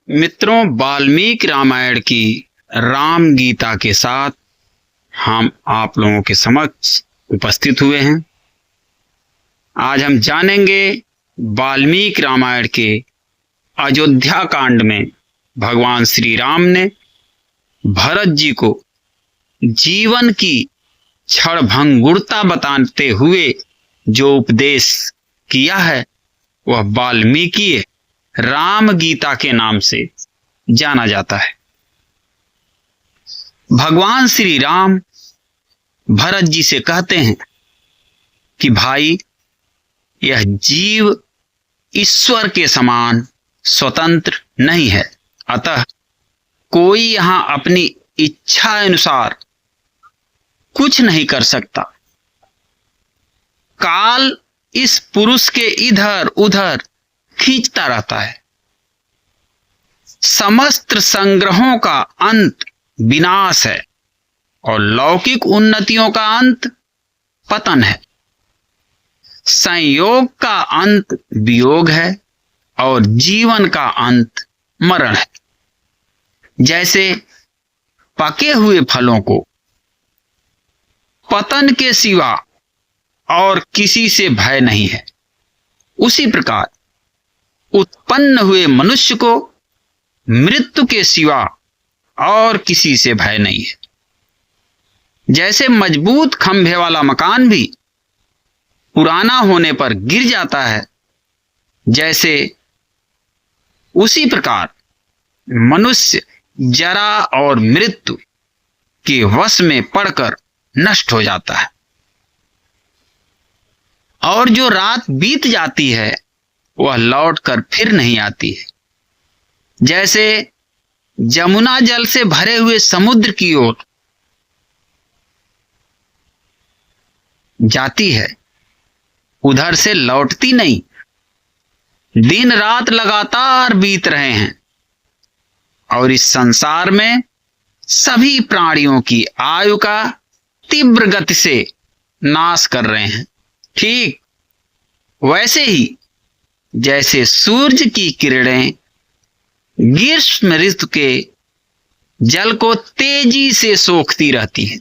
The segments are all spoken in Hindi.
मित्रों, वाल्मीकि रामायण की राम गीता के साथ हम आप लोगों के समक्ष उपस्थित हुए हैं। आज हम जानेंगे वाल्मीकि रामायण के अयोध्या कांड में भगवान श्री राम ने भरत जी को जीवन की क्षणभंगुरता बताते हुए जो उपदेश किया है वह वाल्मीकि राम गीता के नाम से जाना जाता है। भगवान श्री राम भरत जी से कहते हैं कि भाई, यह जीव ईश्वर के समान स्वतंत्र नहीं है, अतः कोई यहां अपनी इच्छा अनुसार कुछ नहीं कर सकता। काल इस पुरुष के इधर उधर खींचता रहता है। समस्त संग्रहों का अंत विनाश है और लौकिक उन्नतियों का अंत पतन है। संयोग का अंत वियोग है और जीवन का अंत मरण है। जैसे पके हुए फलों को पतन के सिवा और किसी से भय नहीं है, उसी प्रकार उत्पन्न हुए मनुष्य को मृत्यु के सिवा और किसी से भय नहीं है। जैसे मजबूत खंभे वाला मकान भी पुराना होने पर गिर जाता है, जैसे उसी प्रकार मनुष्य जरा और मृत्यु के वश में पड़कर नष्ट हो जाता है। और जो रात बीत जाती है वह लौटकर फिर नहीं आती है। जैसे जमुना जल से भरे हुए समुद्र की ओर जाती है, उधर से लौटती नहीं। दिन रात लगातार बीत रहे हैं और इस संसार में सभी प्राणियों की आयु का तीव्र गति से नाश कर रहे हैं। ठीक वैसे ही जैसे सूर्य की किरणें ग्रीष्म ऋतु के जल को तेजी से सोखती रहती हैं।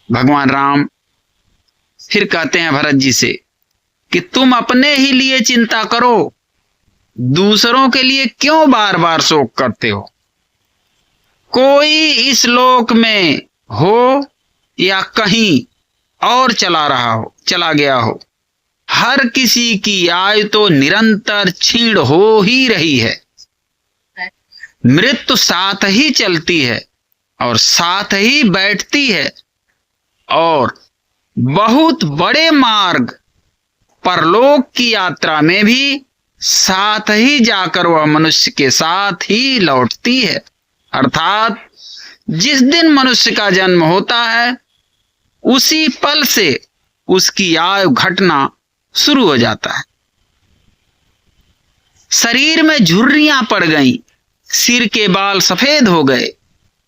भगवान राम फिर कहते हैं भरत जी से कि तुम अपने ही लिए चिंता करो, दूसरों के लिए क्यों बार बार शोक करते हो। कोई इस लोक में हो या कहीं और चला गया हो, हर किसी की आयु तो निरंतर क्षीण हो ही रही है। मृत्यु साथ ही चलती है और साथ ही बैठती है और बहुत बड़े मार्ग परलोक की यात्रा में भी साथ ही जाकर वह मनुष्य के साथ ही लौटती है। अर्थात जिस दिन मनुष्य का जन्म होता है उसी पल से उसकी आयु घटना शुरू हो जाता है। शरीर में झुर्रियां पड़ गईं, सिर के बाल सफेद हो गए,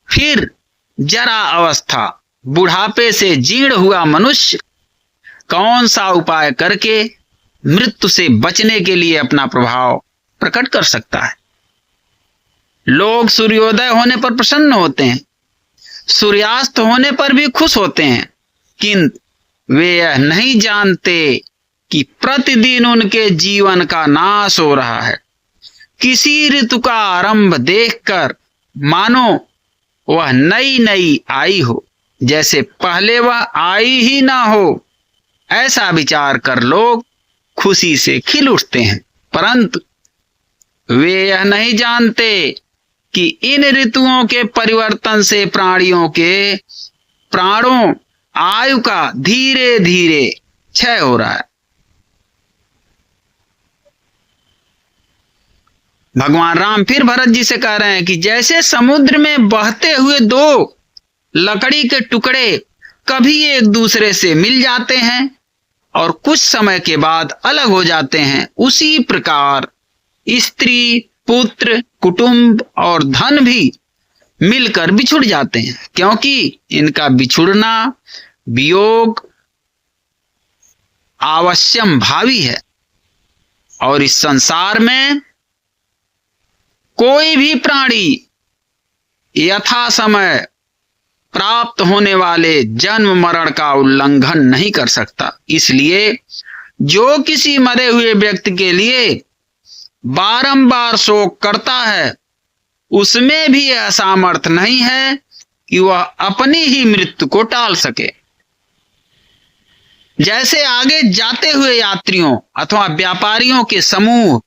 फिर जरा अवस्था, बुढ़ापे से जीर्ण हुआ मनुष्य कौन सा उपाय करके मृत्यु से बचने के लिए अपना प्रभाव प्रकट कर सकता है। लोग सूर्योदय होने पर प्रसन्न होते हैं, सूर्यास्त होने पर भी खुश होते हैं, किंतु वे यह नहीं जानते कि प्रतिदिन उनके जीवन का नाश हो रहा है। किसी ऋतु का आरंभ देखकर मानो वह नई नई आई हो, जैसे पहले वह आई ही ना हो, ऐसा विचार कर लोग खुशी से खिल उठते हैं। परंतु वे यह नहीं जानते कि इन ऋतुओं के परिवर्तन से प्राणियों के प्राणों आयु का धीरे धीरे क्षय हो रहा है। भगवान राम फिर भरत जी से कह रहे हैं कि जैसे समुद्र में बहते हुए दो लकड़ी के टुकड़े कभी एक दूसरे से मिल जाते हैं और कुछ समय के बाद अलग हो जाते हैं, उसी प्रकार स्त्री, पुत्र, कुटुंब और धन भी मिलकर बिछुड़ जाते हैं, क्योंकि इनका बिछुड़ना वियोग अवश्यम भावी है। और इस संसार में कोई भी प्राणी यथा समय प्राप्त होने वाले जन्म मरण का उल्लंघन नहीं कर सकता। इसलिए जो किसी मरे हुए व्यक्ति के लिए बारंबार शोक करता है, उसमें भी यह सामर्थ्य नहीं है कि वह अपनी ही मृत्यु को टाल सके। जैसे आगे जाते हुए यात्रियों अथवा व्यापारियों के समूह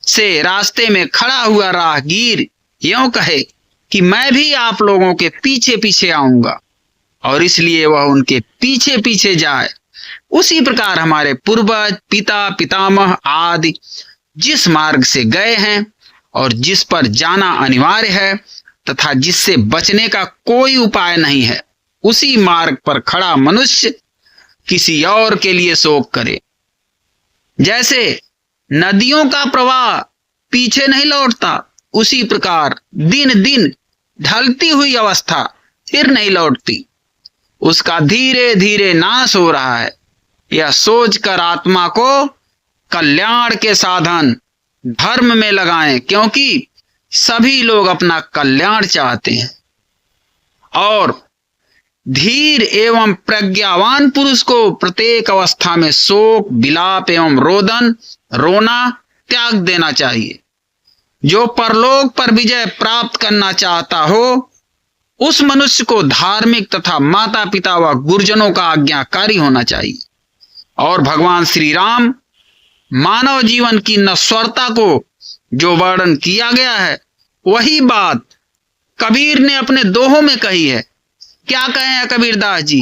से रास्ते में खड़ा हुआ राहगीर यूं कहे कि मैं भी आप लोगों के पीछे पीछे आऊंगा, और इसलिए वह उनके पीछे पीछे जाए, उसी प्रकार हमारे पूर्वज, पिता, पितामह आदि जिस मार्ग से गए हैं और जिस पर जाना अनिवार्य है तथा जिससे बचने का कोई उपाय नहीं है, उसी मार्ग पर खड़ा मनुष्य किसी और के लिए शोक करे। जैसे नदियों का प्रवाह पीछे नहीं लौटता, उसी प्रकार दिन दिन ढलती हुई अवस्था फिर नहीं लौटती, उसका धीरे धीरे नाश हो रहा है। यह सोचकर आत्मा को कल्याण के साधन धर्म में लगाएं, क्योंकि सभी लोग अपना कल्याण चाहते हैं। और धीर एवं प्रज्ञावान पुरुष को प्रत्येक अवस्था में शोक, विलाप एवं रोदन, रोना त्याग देना चाहिए। जो परलोक पर विजय प्राप्त करना चाहता हो, उस मनुष्य को धार्मिक तथा माता पिता व गुरुजनों का आज्ञाकारी होना चाहिए। और भगवान श्री राम मानव जीवन की नश्वरता को जो वर्णन किया गया है, वही बात कबीर ने अपने दोहों में कही है। क्या कहे हैं कबीरदास जी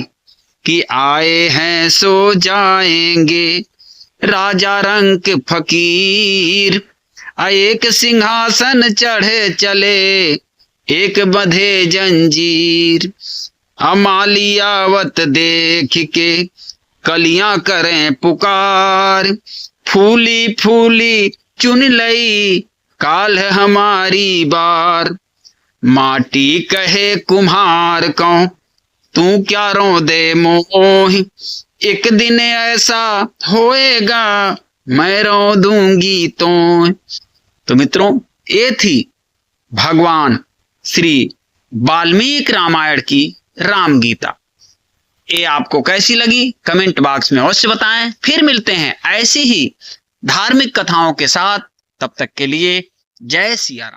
कि आए हैं सो जाएंगे राजा रंक फकीर, एक सिंहासन चढ़े चले एक बंधे जंजीर, अमालियावत देख के कलियां करें पुकार, फूली फूली चुन लई काल है हमारी बार, माटी कहे कुम्हार को तू क्या रो दे मोह, एक दिन ऐसा होएगा मैं रो दूंगी तो मित्रों, ये थी भगवान श्री वाल्मीकि रामायण की राम गीता। ये आपको कैसी लगी कमेंट बॉक्स में अवश्य बताएं। फिर मिलते हैं ऐसी ही धार्मिक कथाओं के साथ, तब तक के लिए जय सिया राम।